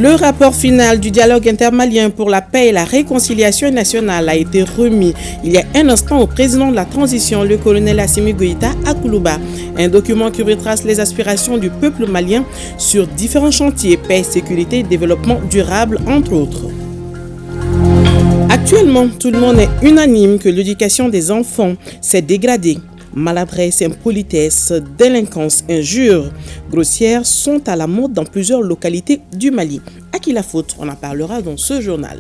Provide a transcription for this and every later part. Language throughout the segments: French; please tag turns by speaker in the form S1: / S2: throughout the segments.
S1: Le rapport final du dialogue intermalien pour la paix et la réconciliation nationale a été remis il y a un instant au président de la transition, le colonel Assimi Goïta à Koulouba. Un document qui retrace les aspirations du peuple malien sur différents chantiers, paix, sécurité et développement durable, entre autres. Actuellement, tout le monde est unanime que l'éducation des enfants s'est dégradée. Maladresse, impolitesse, délinquance, injures grossières sont à la mode dans plusieurs localités du Mali. À qui la faute? On en parlera dans ce journal.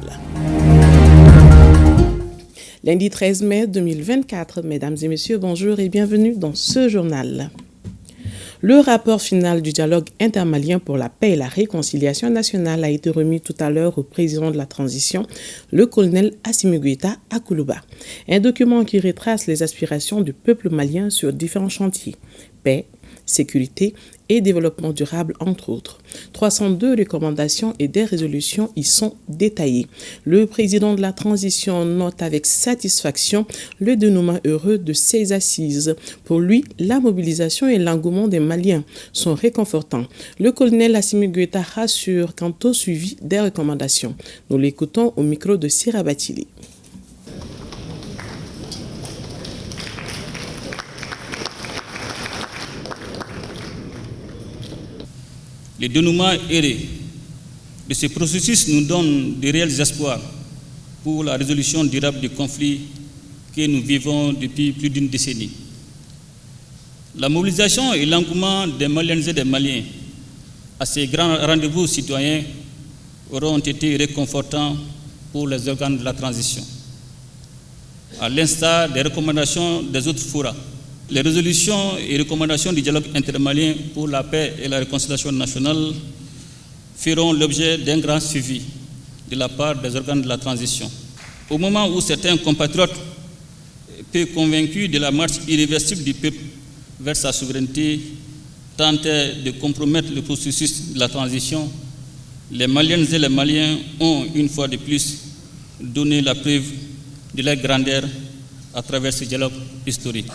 S1: Lundi 13 mai 2024, mesdames et messieurs, bonjour et bienvenue dans ce journal. Le rapport final du dialogue intermalien pour la paix et la réconciliation nationale a été remis tout à l'heure au président de la transition, le colonel Assimi Goïta à Koulouba. Un document qui retrace les aspirations du peuple malien sur différents chantiers, paix, sécurité et développement durable, entre autres. 302 recommandations et des résolutions y sont détaillées. Le président de la transition note avec satisfaction le dénouement heureux de ces assises. Pour lui, la mobilisation et l'engouement des Maliens sont réconfortants. Le colonel Assimi Goïta rassure quant au suivi des recommandations. Nous l'écoutons au micro de Sira Batili.
S2: Le dénouement heureux de ce processus nous donne de réels espoirs pour la résolution durable du conflit que nous vivons depuis plus d'une décennie. La mobilisation et l'engouement des Maliennes et des Maliens à ces grands rendez-vous citoyens auront été réconfortants pour les organes de la transition. À l'instar des recommandations des autres forats, les résolutions et recommandations du dialogue intermalien pour la paix et la réconciliation nationale feront l'objet d'un grand suivi de la part des organes de la transition. Au moment où certains compatriotes, peu convaincus de la marche irréversible du peuple vers sa souveraineté, tentaient de compromettre le processus de la transition, les Maliennes et les Maliens ont, une fois de plus, donné la preuve de leur grandeur à travers ce dialogue historique.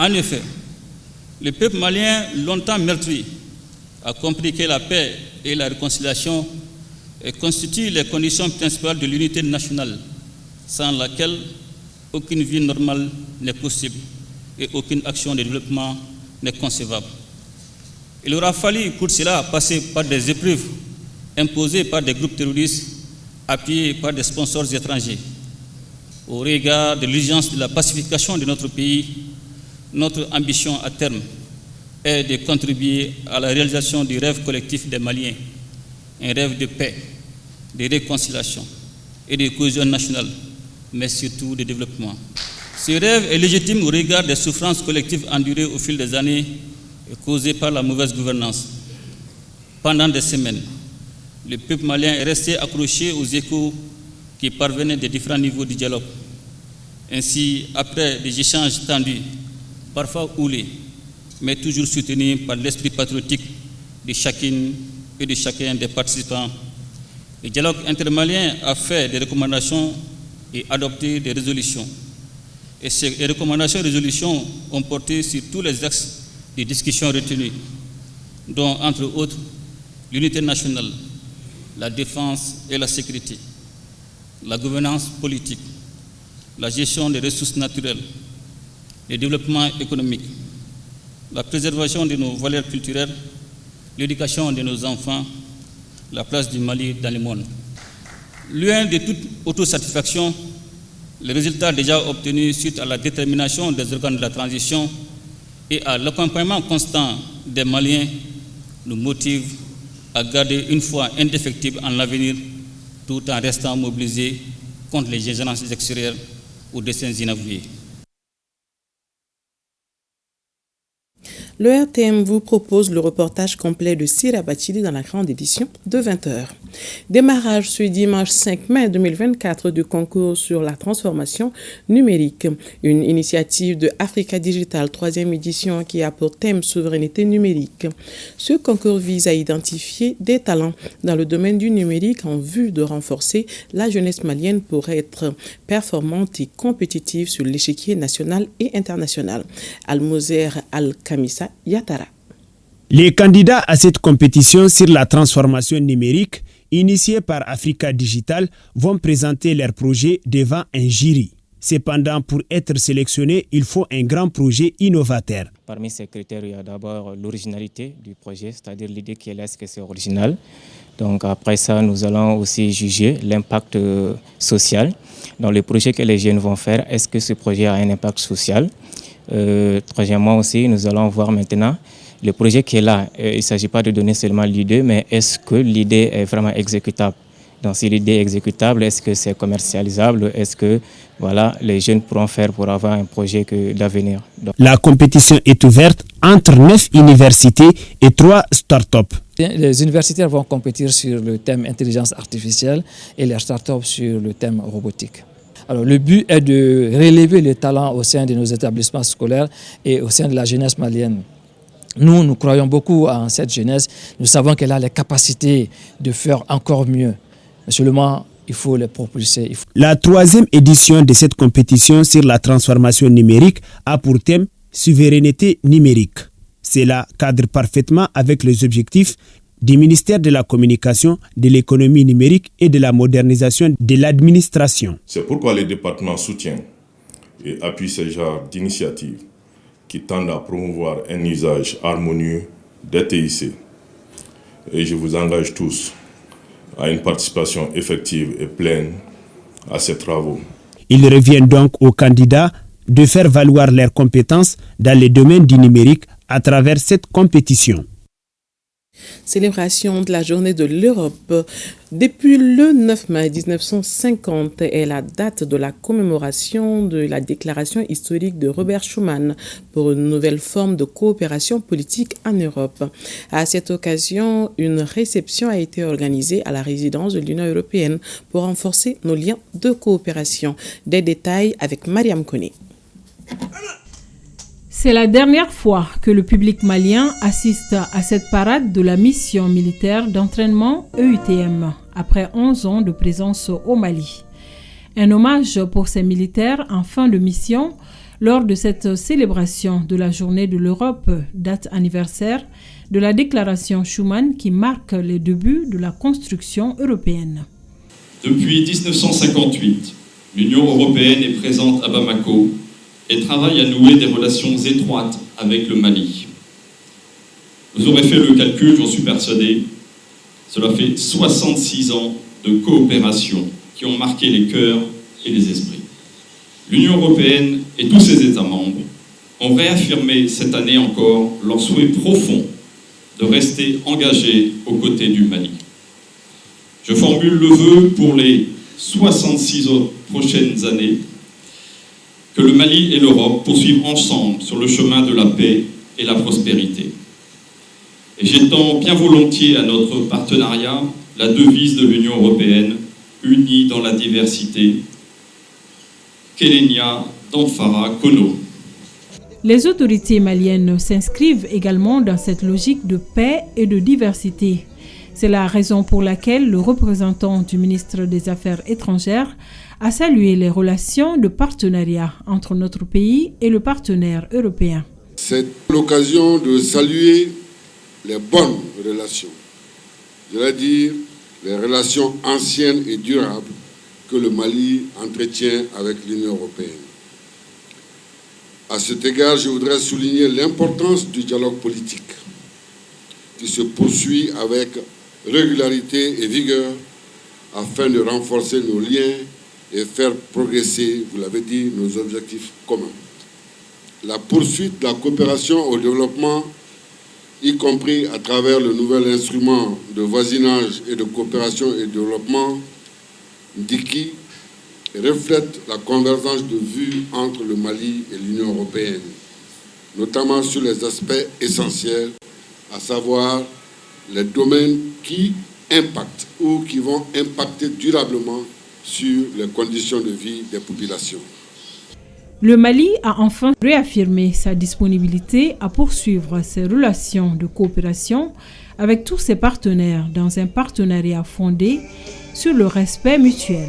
S2: En effet, le peuple malien, longtemps meurtri, a compris que la paix et la réconciliation constituent les conditions principales de l'unité nationale, sans laquelle aucune vie normale n'est possible et aucune action de développement n'est concevable. Il aura fallu pour cela passer par des épreuves imposées par des groupes terroristes appuyés par des sponsors étrangers. Au regard de l'urgence de la pacification de notre pays, notre ambition à terme est de contribuer à la réalisation du rêve collectif des Maliens, un rêve de paix, de réconciliation et de cohésion nationale, mais surtout de développement. Ce rêve est légitime au regard des souffrances collectives endurées au fil des années et causées par la mauvaise gouvernance. Pendant des semaines, le peuple malien est resté accroché aux échos qui parvenaient des différents niveaux du dialogue. Ainsi, après des échanges tendus, parfois houlés, mais toujours soutenus par l'esprit patriotique de chacune et de chacun des participants, le dialogue intermalien a fait des recommandations et adopté des résolutions. Et ces recommandations et résolutions ont porté sur tous les axes de discussion retenus, dont, entre autres, l'unité nationale, la défense et la sécurité, la gouvernance politique, la gestion des ressources naturelles, le développement économique, la préservation de nos valeurs culturelles, l'éducation de nos enfants, la place du Mali dans le monde. Loin de toute autosatisfaction, les résultats déjà obtenus suite à la détermination des organes de la transition et à l'accompagnement constant des Maliens nous motivent à garder une foi indéfectible en l'avenir tout en restant mobilisés contre les ingérences extérieures ou desseins inavoués.
S1: Le RTM vous propose le reportage complet de Sira Batili dans la grande édition de 20h. Démarrage ce dimanche 5 mai 2024 du concours sur la transformation numérique. Une initiative de Africa Digital, 3e édition, qui a pour thème souveraineté numérique. Ce concours vise à identifier des talents dans le domaine du numérique en vue de renforcer la jeunesse malienne pour être performante et compétitive sur l'échiquier national et international. Almozer Al-Kamissa Yatara.
S3: Les candidats à cette compétition sur la transformation numérique, initiée par Africa Digital, vont présenter leurs projets devant un jury. Cependant, pour être sélectionné, il faut un grand projet innovateur.
S4: Parmi ces critères, il y a d'abord l'originalité du projet, c'est-à-dire l'idée qui est là, est-ce que c'est original. Donc après ça, nous allons aussi juger l'impact social. Dans les projets que les jeunes vont faire, est-ce que ce projet a un impact social? Troisièmement aussi, nous allons voir maintenant le projet qui est là. Il ne s'agit pas de donner seulement l'idée, mais est-ce que l'idée est vraiment exécutable? Donc si l'idée est exécutable, est-ce que c'est commercialisable? Est-ce que les jeunes pourront faire pour avoir un projet d'avenir?
S3: La compétition est ouverte entre 9 universités et 3 startups.
S5: Les universitaires vont compétir sur le thème intelligence artificielle et les startups sur le thème robotique. Alors, le but est de relever les talents au sein de nos établissements scolaires et au sein de la jeunesse malienne. Nous croyons beaucoup en cette jeunesse. Nous savons qu'elle a les capacités de faire encore mieux. Mais seulement, il faut les propulser.
S3: La 3e édition de cette compétition sur la transformation numérique a pour thème « Souveraineté numérique ». Cela cadre parfaitement avec les objectifs du ministère de la Communication, de l'économie numérique et de la modernisation de l'administration.
S6: C'est pourquoi le département soutient et appuie ce genre d'initiatives qui tendent à promouvoir un usage harmonieux des TIC. Et je vous engage tous à une participation effective et pleine à ces travaux.
S3: Il revient donc aux candidats de faire valoir leurs compétences dans les domaines du numérique à travers cette compétition.
S1: Célébration de la journée de l'Europe. Depuis le 9 mai 1950 est la date de la commémoration de la déclaration historique de Robert Schuman pour une nouvelle forme de coopération politique en Europe. À cette occasion, une réception a été organisée à la résidence de l'Union européenne pour renforcer nos liens de coopération. Des détails avec Mariam Koné.
S7: C'est la dernière fois que le public malien assiste à cette parade de la mission militaire d'entraînement EUTM, après 11 ans de présence au Mali. Un hommage pour ces militaires en fin de mission lors de cette célébration de la Journée de l'Europe, date anniversaire de la déclaration Schuman qui marque les débuts de la construction européenne.
S8: Depuis 1958, l'Union européenne est présente à Bamako et travaille à nouer des relations étroites avec le Mali. Vous aurez fait le calcul, j'en suis persuadé, cela fait 66 ans de coopération qui ont marqué les cœurs et les esprits. L'Union européenne et tous ses États membres ont réaffirmé cette année encore leur souhait profond de rester engagés aux côtés du Mali. Je formule le vœu pour les 66 prochaines années que le Mali et l'Europe poursuivent ensemble sur le chemin de la paix et la prospérité. Et j'étends bien volontiers à notre partenariat la devise de l'Union européenne, unie dans la diversité, Kelenia Danfara Kono.
S7: Les autorités maliennes s'inscrivent également dans cette logique de paix et de diversité. C'est la raison pour laquelle le représentant du ministre des Affaires étrangères a salué les relations de partenariat entre notre pays et le partenaire européen.
S9: C'est l'occasion de saluer les bonnes relations, je vais dire les relations anciennes et durables que le Mali entretient avec l'Union européenne. À cet égard, je voudrais souligner l'importance du dialogue politique qui se poursuit avec régularité et vigueur afin de renforcer nos liens et faire progresser, vous l'avez dit, nos objectifs communs. La poursuite de la coopération au développement, y compris à travers le nouvel instrument de voisinage et de coopération et de développement, DIKI, reflète la convergence de vues entre le Mali et l'Union européenne, notamment sur les aspects essentiels, à savoir les domaines qui impactent ou qui vont impacter durablement sur les conditions de vie des populations.
S7: Le Mali a enfin réaffirmé sa disponibilité à poursuivre ses relations de coopération avec tous ses partenaires dans un partenariat fondé sur le respect mutuel.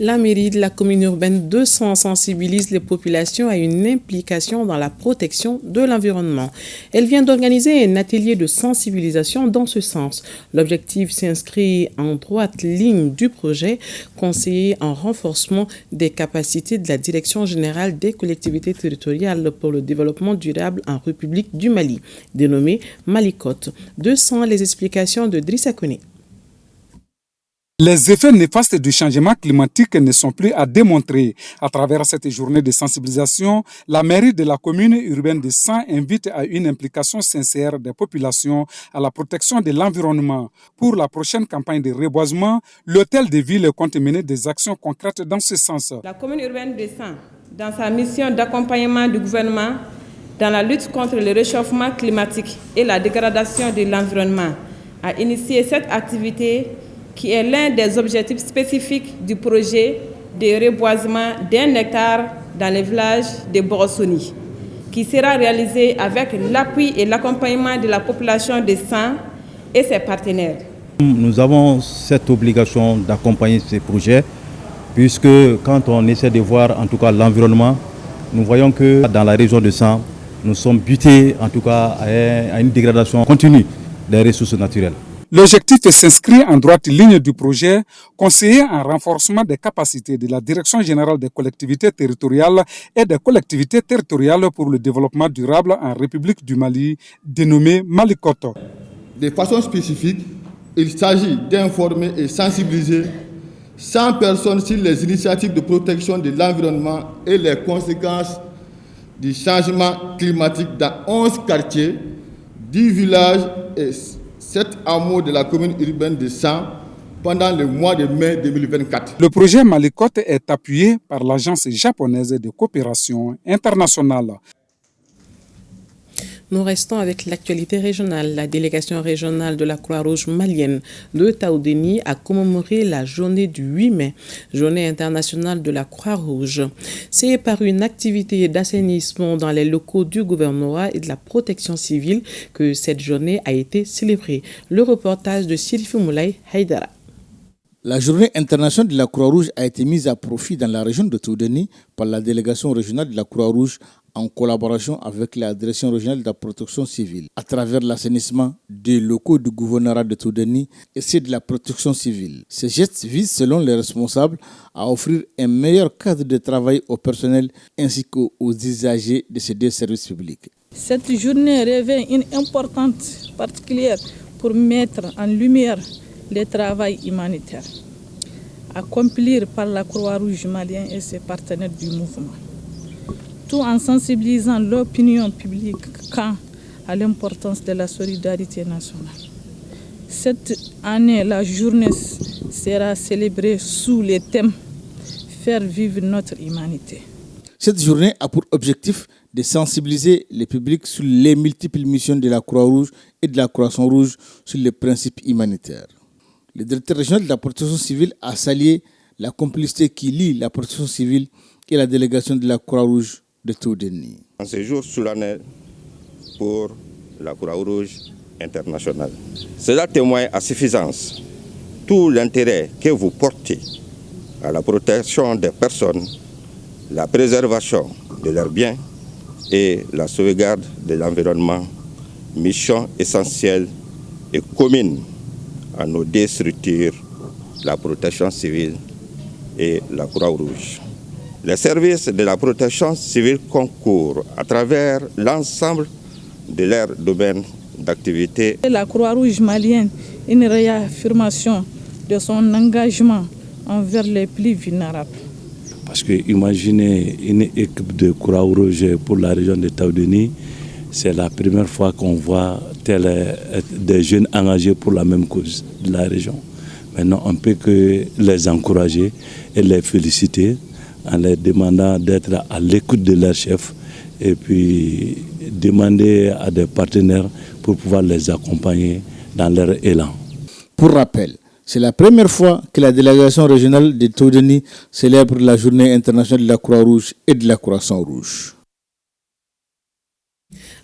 S1: La mairie de la commune urbaine de San sensibilise les populations à une implication dans la protection de l'environnement. Elle vient d'organiser un atelier de sensibilisation dans ce sens. L'objectif s'inscrit en droite ligne du projet conseillé en renforcement des capacités de la Direction générale des collectivités territoriales pour le développement durable en République du Mali, dénommé Malikot. 200 les explications de Drissa Koné.
S10: Les effets néfastes du changement climatique ne sont plus à démontrer. À travers cette journée de sensibilisation, la mairie de la commune urbaine de San invite à une implication sincère des populations à la protection de l'environnement. Pour la prochaine campagne de reboisement, l'hôtel de ville compte mener des actions concrètes dans ce sens.
S11: La commune urbaine de San, dans sa mission d'accompagnement du gouvernement dans la lutte contre le réchauffement climatique et la dégradation de l'environnement, a initié cette activité qui est l'un des objectifs spécifiques du projet de reboisement d'1 hectare dans le village de Borosoni, qui sera réalisé avec l'appui et l'accompagnement de la population de San et ses partenaires.
S12: Nous avons cette obligation d'accompagner ces projets, puisque quand on essaie de voir en tout cas l'environnement, nous voyons que dans la région de San, nous sommes butés en tout cas à une dégradation continue des ressources naturelles.
S10: L'objectif s'inscrit en droite ligne du projet conseillé en renforcement des capacités de la Direction générale des collectivités territoriales et des collectivités territoriales pour le développement durable en République du Mali, dénommé Malikoto.
S13: De façon spécifique, il s'agit d'informer et sensibiliser 100 personnes sur les initiatives de protection de l'environnement et les conséquences du changement climatique dans 11 quartiers, 10 villages et 7 hameaux de la commune urbaine de San pendant le mois de mai 2024.
S10: Le projet Malikot est appuyé par l'Agence japonaise de coopération internationale.
S1: Nous restons avec l'actualité régionale. La délégation régionale de la Croix-Rouge malienne de Taoudéni a commémoré la journée du 8 mai, journée internationale de la Croix-Rouge. C'est par une activité d'assainissement dans les locaux du gouvernorat et de la protection civile que cette journée a été célébrée. Le reportage de Sirifu Moulay Haïdara.
S14: La journée internationale de la Croix-Rouge a été mise à profit dans la région de Taoudéni par la délégation régionale de la Croix-Rouge en collaboration avec la Direction régionale de la protection civile, à travers l'assainissement des locaux du gouvernorat de Taoudéni et ceux de la protection civile. Ces gestes visent, selon les responsables, à offrir un meilleur cadre de travail au personnel ainsi qu'aux usagers de ces deux services publics.
S15: Cette journée revêt une importance particulière pour mettre en lumière le travail humanitaire accompli par la Croix-Rouge malienne et ses partenaires du mouvement, tout en sensibilisant l'opinion publique quant à l'importance de la solidarité nationale. Cette année, la journée sera célébrée sous le thème « Faire vivre notre humanité ».
S14: Cette journée a pour objectif de sensibiliser les publics sur les multiples missions de la Croix-Rouge et de la Croissant-Rouge sur les principes humanitaires. Le directeur régional de la protection civile a salué la complicité qui lie la protection civile et la délégation de la Croix-Rouge de Taoudéni.
S16: En ce jour solennel pour la Croix-Rouge internationale, cela témoigne à suffisance tout l'intérêt que vous portez à la protection des personnes, la préservation de leurs biens et la sauvegarde de l'environnement, mission essentielle et commune à nos deux structures, la protection civile et la Croix-Rouge. Les services de la protection civile concourent à travers l'ensemble de leurs domaines d'activité.
S15: La Croix-Rouge malienne, une réaffirmation de son engagement envers les plus vulnérables.
S17: Parce que imaginez une équipe de Croix-Rouge pour la région de Taoudéni, c'est la première fois qu'on voit des jeunes engagés pour la même cause de la région. Maintenant, on ne peut que les encourager et les féliciter en leur demandant d'être à l'écoute de leur chef et puis demander à des partenaires pour pouvoir les accompagner dans leur élan.
S14: Pour rappel, c'est la première fois que la délégation régionale de Taoudéni célèbre la journée internationale de la Croix-Rouge et de la Croissant-Rouge.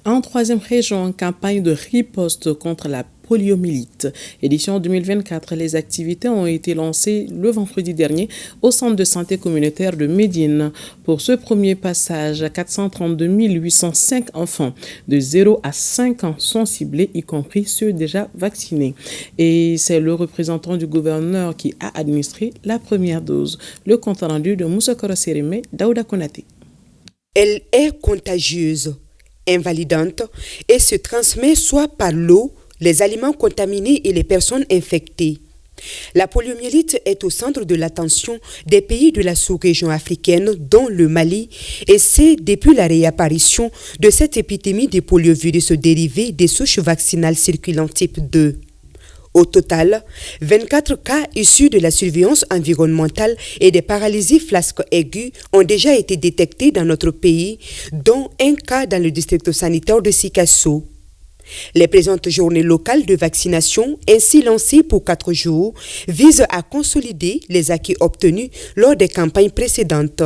S1: En troisième région, campagne de riposte contre la poliomyélite. Édition 2024, les activités ont été lancées le vendredi dernier au centre de santé communautaire de Médine. Pour ce premier passage, 432 805 enfants de 0 à 5 ans sont ciblés, y compris ceux déjà vaccinés. Et c'est le représentant du gouverneur qui a administré la première dose. Le compte rendu de Moussa Korosereme, Daouda Konate.
S18: Elle est contagieuse, invalidante et se transmet soit par l'eau, les aliments contaminés et les personnes infectées. La poliomyélite est au centre de l'attention des pays de la sous-région africaine, dont le Mali, et c'est depuis la réapparition de cette épidémie des poliovirus dérivés des souches vaccinales circulant type 2. Au total, 24 cas issus de la surveillance environnementale et des paralysies flasques aiguës ont déjà été détectés dans notre pays, dont un cas dans le district sanitaire de Sikasso. Les présentes journées locales de vaccination, ainsi lancées pour 4 jours, visent à consolider les acquis obtenus lors des campagnes précédentes.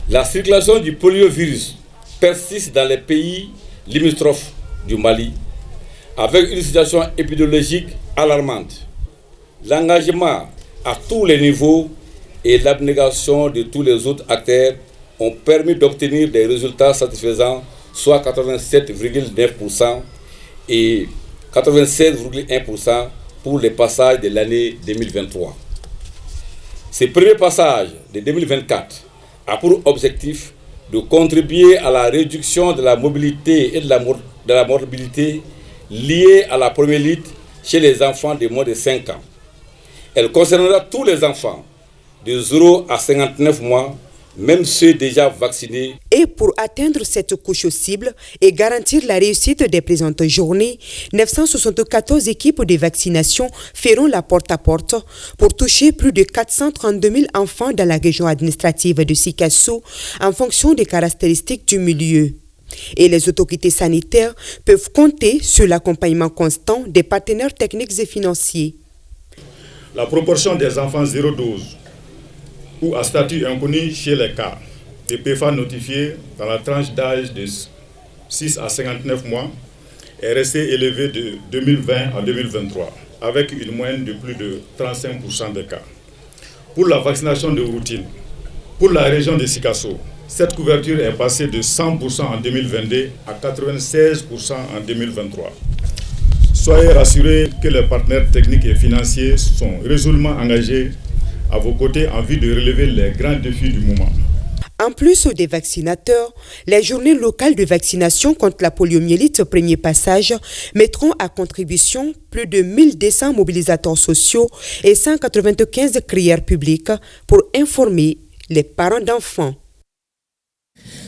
S19: La circulation du poliovirus persiste dans les pays limitrophes du Mali, avec une situation épidémiologique alarmante. L'engagement à tous les niveaux et l'abnégation de tous les autres acteurs ont permis d'obtenir des résultats satisfaisants, soit 87,9% et 96,1% pour les passages de l'année 2023. Ce premier passage de 2024 a pour objectif de contribuer à la réduction de la mobilité et de la morbidité liée à la poliomyélite chez les enfants de moins de 5 ans. Elle concernera tous les enfants de 0 à 59 mois, même ceux déjà vaccinés.
S18: Et pour atteindre cette couche cible et garantir la réussite des présentes journées, 974 équipes de vaccination feront la porte-à-porte pour toucher plus de 432 000 enfants dans la région administrative de Sikasso en fonction des caractéristiques du milieu. Et les autorités sanitaires peuvent compter sur l'accompagnement constant des partenaires techniques et financiers.
S20: La proportion des enfants 0-12 ou à statut inconnu chez les cas de PFA notifiés dans la tranche d'âge de 6 à 59 mois est restée élevée de 2020 à 2023, avec une moyenne de plus de 35% des cas. Pour la vaccination de routine, pour la région de Sikasso, cette couverture est passée de 100% en 2022 à 96% en 2023. Soyez rassurés que les partenaires techniques et financiers sont résolument engagés à vos côtés en vue de relever les grands défis du moment.
S18: En plus des vaccinateurs, les journées locales de vaccination contre la poliomyélite premier passage mettront à contribution plus de 1200 mobilisateurs sociaux et 195 crieurs publics pour informer les parents d'enfants.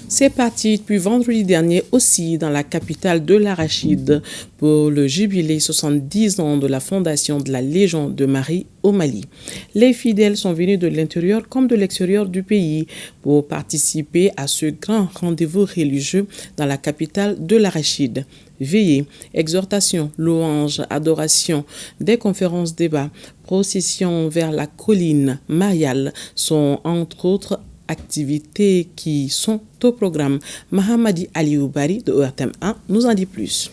S1: C'est parti depuis vendredi dernier aussi dans la capitale de l'Arachide pour le jubilé 70 ans de la fondation de la Légion de Marie au Mali. Les fidèles sont venus de l'intérieur comme de l'extérieur du pays pour participer à ce grand rendez-vous religieux dans la capitale de l'Arachide. Veillées, exhortations, louanges, adorations, des conférences débats, processions vers la colline mariale sont entre autres activités qui sont au programme. Mahamadi Alioubari de ORTM 1 nous en dit plus.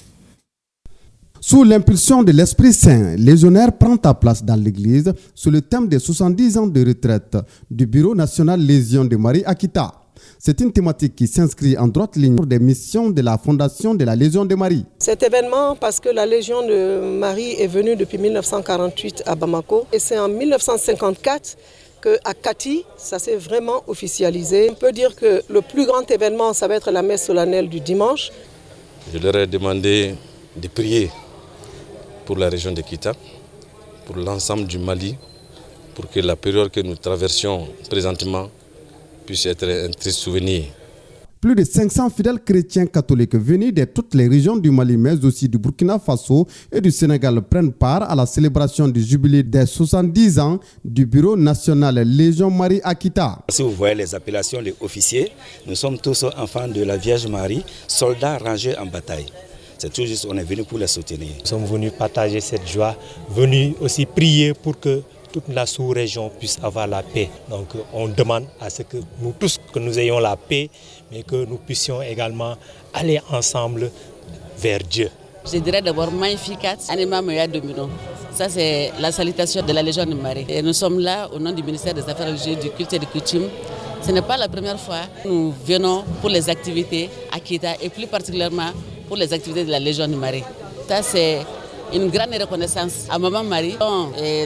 S21: Sous l'impulsion de l'Esprit Saint, Légionnaire prend ta place dans l'Église sur le thème des 70 ans de retraite du Bureau national Légion de Marie Akita. C'est une thématique qui s'inscrit en droite ligne des missions de la Fondation de la Légion de Marie.
S22: Cet événement, parce que la Légion de Marie est venue depuis 1948 à Bamako et c'est en 1954 qu'à Kati, ça s'est vraiment officialisé. On peut dire que le plus grand événement, ça va être la messe solennelle du dimanche.
S23: Je leur ai demandé de prier pour la région de Kita, pour l'ensemble du Mali, pour que la période que nous traversions présentement puisse être un triste souvenir.
S21: Plus de 500 fidèles chrétiens catholiques venus de toutes les régions du Mali, mais aussi du Burkina Faso et du Sénégal prennent part à la célébration du jubilé des 70 ans du Bureau national Légion Marie Akita.
S24: Si vous voyez les appellations des officiers, nous sommes tous enfants de la Vierge Marie, soldats rangés en bataille. C'est tout juste, on est venu pour les soutenir.
S25: Nous sommes venus partager cette joie, venus aussi prier pour que
S2: toute la sous-région puisse avoir la paix. Donc on demande à ce que nous tous, que nous ayons la paix, mais que nous puissions également aller ensemble vers Dieu.
S4: Je dirais d'abord Magnificat, Anima Mea Domino. Ça c'est la salutation de la Légion de Marie. Et nous sommes là au nom du ministère des Affaires religieuses, du culte et des coutumes. Ce n'est pas la première fois. Nous venons pour les activités à Kita et plus particulièrement pour les activités de la Légion de Marie. Ça c'est une grande reconnaissance à Maman Marie.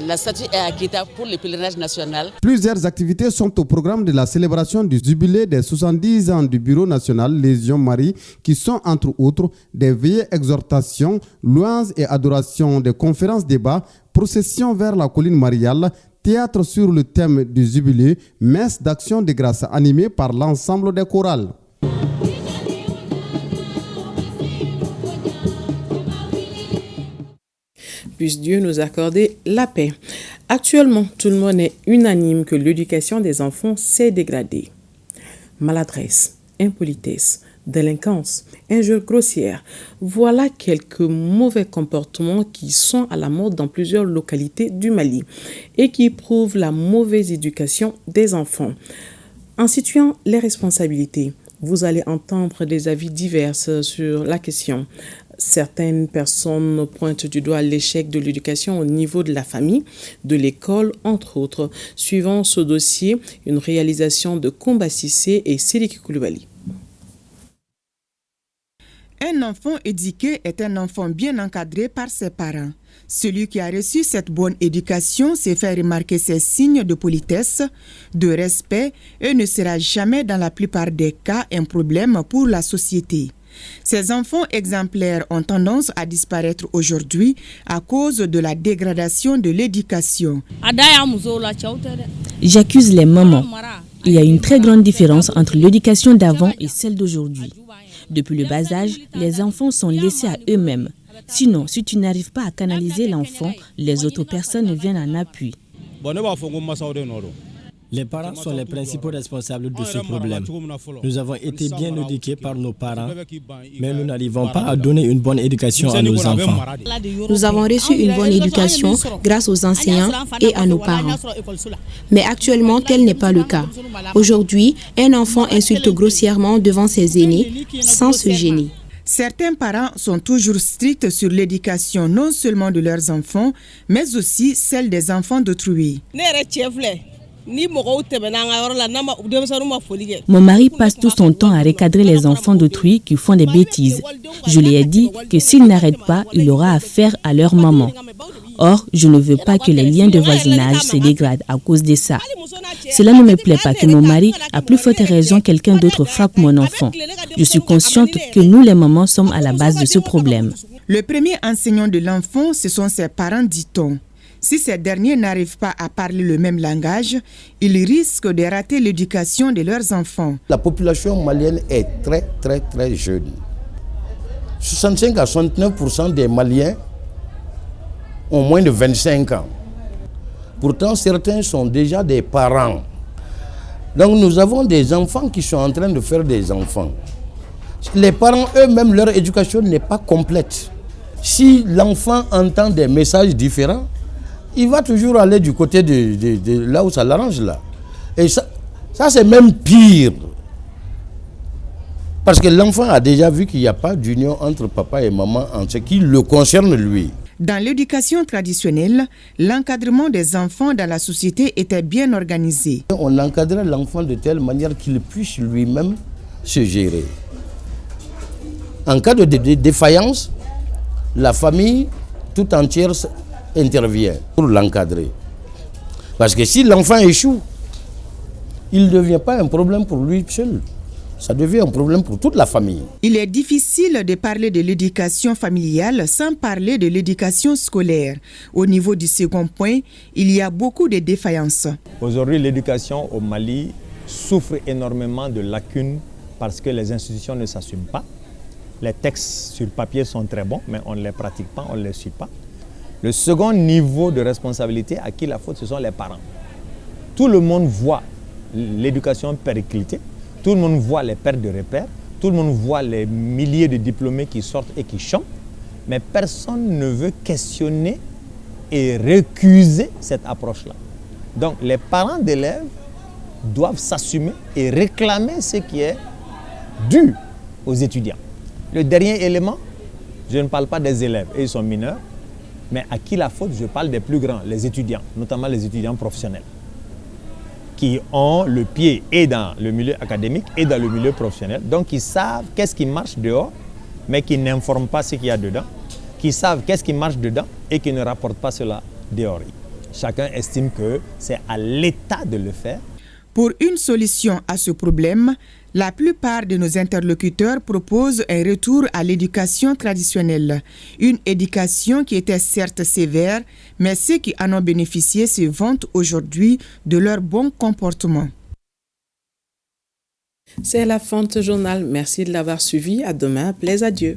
S4: La statue est à Kita pour le pèlerinage national.
S21: Plusieurs activités sont au programme de la célébration du jubilé des 70 ans du Bureau national Légion Marie, qui sont entre autres des veillées exhortations, louanges et adorations, des conférences débats, processions vers la colline mariale, théâtre sur le thème du jubilé, messe d'action de grâce animée par l'ensemble des chorales.
S1: Puisse Dieu nous accorder la paix. Actuellement, tout le monde est unanime que l'éducation des enfants s'est dégradée. Maladresse, impolitesse, délinquance, injures grossières, voilà quelques mauvais comportements qui sont à la mode dans plusieurs localités du Mali et qui prouvent la mauvaise éducation des enfants. En situant les responsabilités, vous allez entendre des avis divers sur la question. Certaines personnes pointent du doigt l'échec de l'éducation au niveau de la famille, de l'école, entre autres. Suivant ce dossier, une réalisation de Komba Sissé et Sidiki Koulibaly.
S5: Un enfant éduqué est un enfant bien encadré par ses parents. Celui qui a reçu cette bonne éducation sait faire remarquer ses signes de politesse, de respect et ne sera jamais dans la plupart des cas un problème pour la société. Ces enfants exemplaires ont tendance à disparaître aujourd'hui à cause de la dégradation de l'éducation.
S6: J'accuse les mamans. Il y a une très grande différence entre l'éducation d'avant et celle d'aujourd'hui. Depuis le bas âge, les enfants sont laissés à eux-mêmes. Sinon, si tu n'arrives pas à canaliser l'enfant, les autres personnes viennent en appui.
S25: Les parents sont les principaux responsables de ce problème. Nous avons été bien éduqués par nos parents, mais nous n'arrivons pas à donner une bonne éducation à nos enfants.
S26: Nous avons reçu une bonne éducation grâce aux enseignants et à nos parents. Mais actuellement, tel n'est pas le cas. Aujourd'hui, un enfant insulte grossièrement devant ses aînés sans se gêner.
S5: Certains parents sont toujours stricts sur l'éducation non seulement de leurs enfants, mais aussi celle des enfants d'autrui.
S6: Mon mari passe tout son temps à recadrer les enfants d'autrui qui font des bêtises. Je lui ai dit que s'ils n'arrêtent pas, il aura affaire à leur maman. Or, je ne veux pas que les liens de voisinage se dégradent à cause de ça. Cela ne me plaît pas que mon mari, à plus forte raison, quelqu'un d'autre frappe mon enfant. Je suis consciente que nous, les mamans, sommes à la base de ce problème.
S5: Le premier enseignant de l'enfant, ce sont ses parents, dit-on. Si ces derniers n'arrivent pas à parler le même langage, ils risquent de rater l'éducation de leurs enfants.
S27: La population malienne est très jeune. 65 à 69% des Maliens ont moins de 25 ans. Pourtant, certains sont déjà des parents. Donc nous avons des enfants qui sont en train de faire des enfants. Les parents eux-mêmes, leur éducation n'est pas complète. Si l'enfant entend des messages différents, il va toujours aller du côté de là où ça l'arrange là. Et ça c'est même pire. Parce que l'enfant a déjà vu qu'il n'y a pas d'union entre papa et maman en ce qui le concerne lui.
S5: Dans l'éducation traditionnelle, l'encadrement des enfants dans la société était bien organisé.
S27: On encadrait l'enfant de telle manière qu'il puisse lui-même se gérer. En cas de défaillance, la famille tout entière intervient pour l'encadrer. Parce que si l'enfant échoue, il ne devient pas un problème pour lui seul. Ça devient un problème pour toute la famille.
S5: Il est difficile de parler de l'éducation familiale sans parler de l'éducation scolaire. Au niveau du second point, il y a beaucoup de défaillances.
S25: Aujourd'hui, l'éducation au Mali souffre énormément de lacunes parce que les institutions ne s'assument pas. Les textes sur papier sont très bons, mais on ne les pratique pas, on ne les suit pas. Le second niveau de responsabilité à qui la faute, ce sont les parents. Tout le monde voit l'éducation périclitée, tout le monde voit les pertes de repères, tout le monde voit les milliers de diplômés qui sortent et qui chantent, mais personne ne veut questionner et récuser cette approche-là. Donc les parents d'élèves doivent s'assumer et réclamer ce qui est dû aux étudiants. Le dernier élément, je ne parle pas des élèves, ils sont mineurs, mais à qui la faute? Je parle des plus grands, les étudiants, notamment les étudiants professionnels, qui ont le pied et dans le milieu académique et dans le milieu professionnel, donc ils savent qu'est-ce qui marche dehors, mais qui n'informent pas ce qu'il y a dedans, qui savent qu'est-ce qui marche dedans et qui ne rapportent pas cela dehors. Chacun estime que c'est à l'État de le faire.
S5: Pour une solution à ce problème, la plupart de nos interlocuteurs proposent un retour à l'éducation traditionnelle. Une éducation qui était certes sévère, mais ceux qui en ont bénéficié se vantent aujourd'hui de leur bon comportement.
S1: C'est la fin de ce journal. Merci de l'avoir suivi. À demain. Plaise à Dieu.